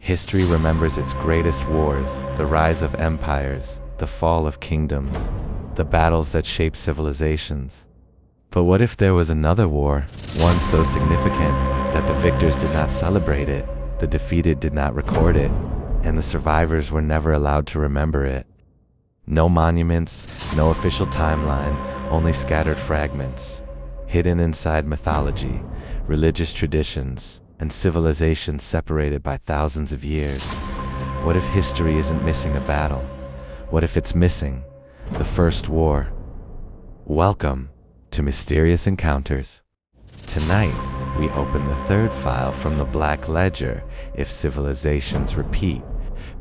History remembers its greatest wars, the rise of empires, the fall of kingdoms, the battles that shaped civilizations. But what if there was another war, one so significant that the victors did not celebrate it, the defeated did not record it, and the survivors were never allowed to remember it? No monuments, no official timeline, only scattered fragments, hidden inside mythology, religious traditions, and civilizations separated by thousands of years. What if history isn't missing a battle? What if it's missing the first war? Welcome to Mysterious Encounters. Tonight, we open the third file from the Black Ledger. If civilizations repeat,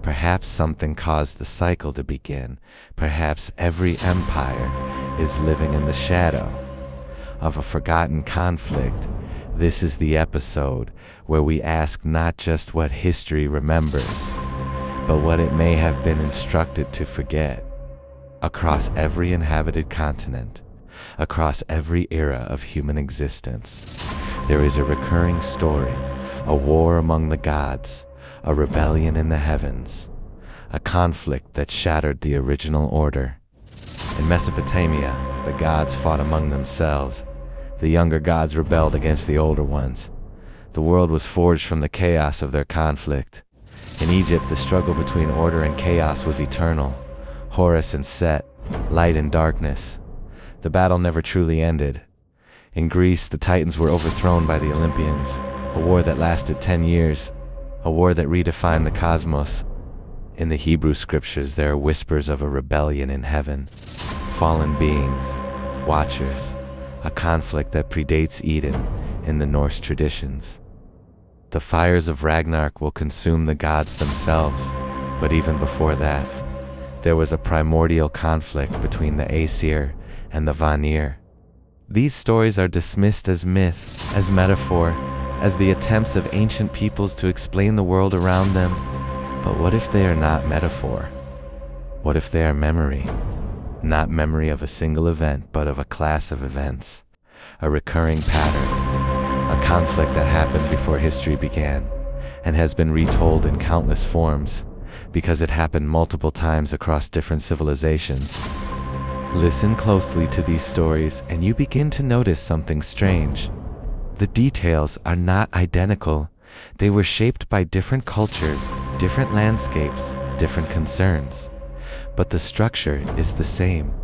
perhaps something caused the cycle to begin. Perhaps every empire is living in the shadow of a forgotten conflict. This is the episode where we ask not just what history remembers, but what it may have been instructed to forget. Across every inhabited continent, across every era of human existence, there is a recurring story, a war among the gods, a rebellion in the heavens, a conflict that shattered the original order. In Mesopotamia, the gods fought among themselves. The younger gods rebelled against the older ones. The world was forged from the chaos of their conflict. In Egypt, the struggle between order and chaos was eternal. Horus and Set, light and darkness. The battle never truly ended. In Greece, the Titans were overthrown by the Olympians, a war that lasted 10 years, a war that redefined the cosmos. In the Hebrew scriptures, there are whispers of a rebellion in heaven, fallen beings, watchers, a conflict that predates Eden in the Norse traditions. The fires of Ragnarok will consume the gods themselves, but even before that, there was a primordial conflict between the Aesir and the Vanir. These stories are dismissed as myth, as metaphor, as the attempts of ancient peoples to explain the world around them. But what if they are not metaphor? What if they are memory? Not memory of a single event, but of a class of events, a recurring pattern, a conflict that happened before history began, and has been retold in countless forms, because it happened multiple times across different civilizations. Listen closely to these stories, and you begin to notice something strange. The details are not identical. They were shaped by different cultures, different landscapes, different concerns. But the structure is the same.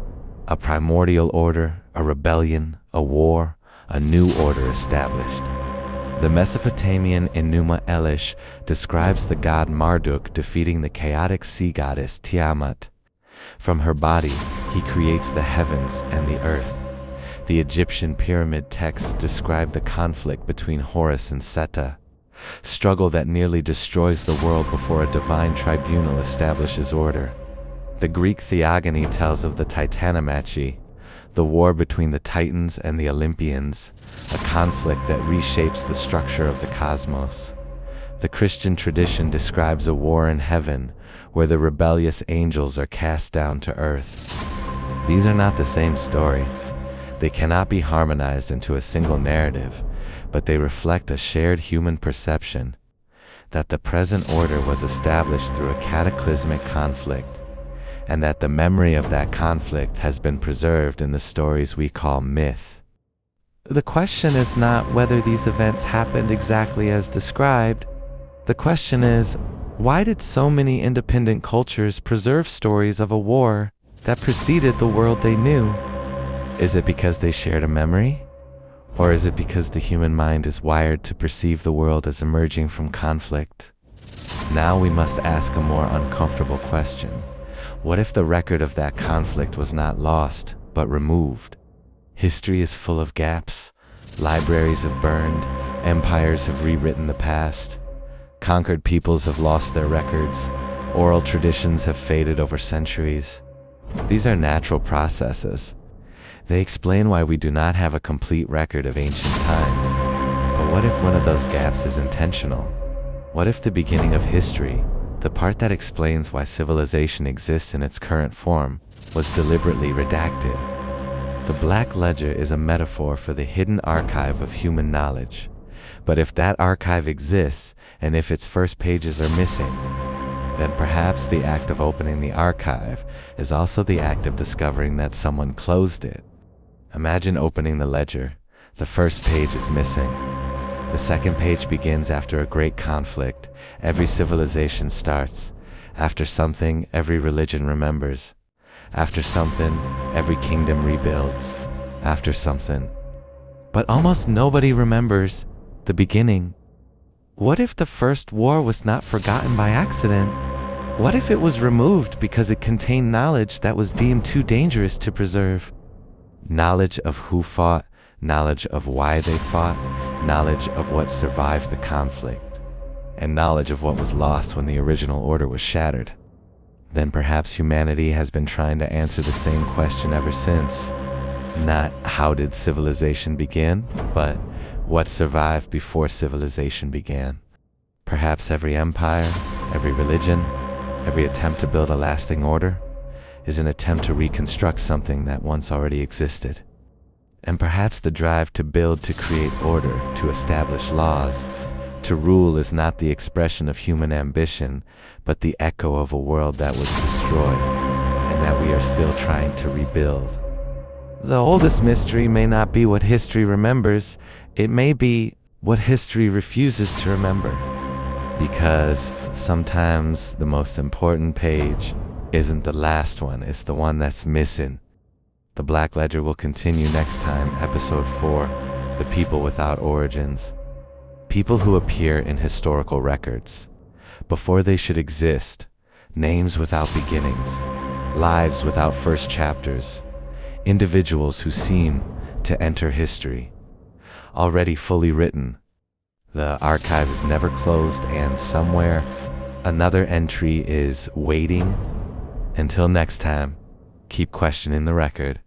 A primordial order, a rebellion, a war, a new order established. The Mesopotamian Enuma Elish describes the god Marduk defeating the chaotic sea goddess Tiamat. From her body, he creates the heavens and the earth. The Egyptian pyramid texts describe the conflict between Horus and Seta, struggle that nearly destroys the world before a divine tribunal establishes order. The Greek theogony tells of the Titanomachi, the war between the Titans and the Olympians, a conflict that reshapes the structure of the cosmos. The Christian tradition describes a war in heaven, where the rebellious angels are cast down to earth. These are not the same story. They cannot be harmonized into a single narrative, but they reflect a shared human perception that the present order was established through a cataclysmic conflict, and that the memory of that conflict has been preserved in the stories we call myth. The question is not whether these events happened exactly as described. The question is, why did so many independent cultures preserve stories of a war that preceded the world they knew? Is it because they shared a memory? Or is it because the human mind is wired to perceive the world as emerging from conflict? Now we must ask a more uncomfortable question. What if the record of that conflict was not lost, but removed? History is full of gaps. Libraries have burned. Empires have rewritten the past. Conquered peoples have lost their records. Oral traditions have faded over centuries. These are natural processes. They explain why we do not have a complete record of ancient times. But what if one of those gaps is intentional? What if the beginning of history, the part that explains why civilization exists in its current form, was deliberately redacted? The Black Ledger is a metaphor for the hidden archive of human knowledge, But if that archive exists, and if its first pages are missing, then perhaps the act of opening the archive is also the act of discovering that someone closed it. Imagine opening the ledger. The first page is missing. The second page begins after a great conflict. Every civilization starts. After something, every religion remembers. After something, every kingdom rebuilds. After something. But almost nobody remembers the beginning. What if the first war was not forgotten by accident? What if it was removed because it contained knowledge that was deemed too dangerous to preserve? Knowledge of who fought, knowledge of why they fought, knowledge of what survived the conflict, and knowledge of what was lost when the original order was shattered. Then perhaps humanity has been trying to answer the same question ever since. Not how did civilization begin, but what survived before civilization began. Perhaps every empire, every religion, every attempt to build a lasting order is an attempt to reconstruct something that once already existed. And perhaps the drive to build, to create order, to establish laws, to rule is not the expression of human ambition, but the echo of a world that was destroyed and that we are still trying to rebuild. The oldest mystery may not be what history remembers, it may be what history refuses to remember. Because sometimes the most important page isn't the last one, it's the one that's missing. The Black Ledger will continue next time, episode 4, The People Without Origins. People who appear in historical records before they should exist, names without beginnings, lives without first chapters, individuals who seem to enter history, already fully written. The archive is never closed, and somewhere another entry is waiting. Until next time, keep questioning the record.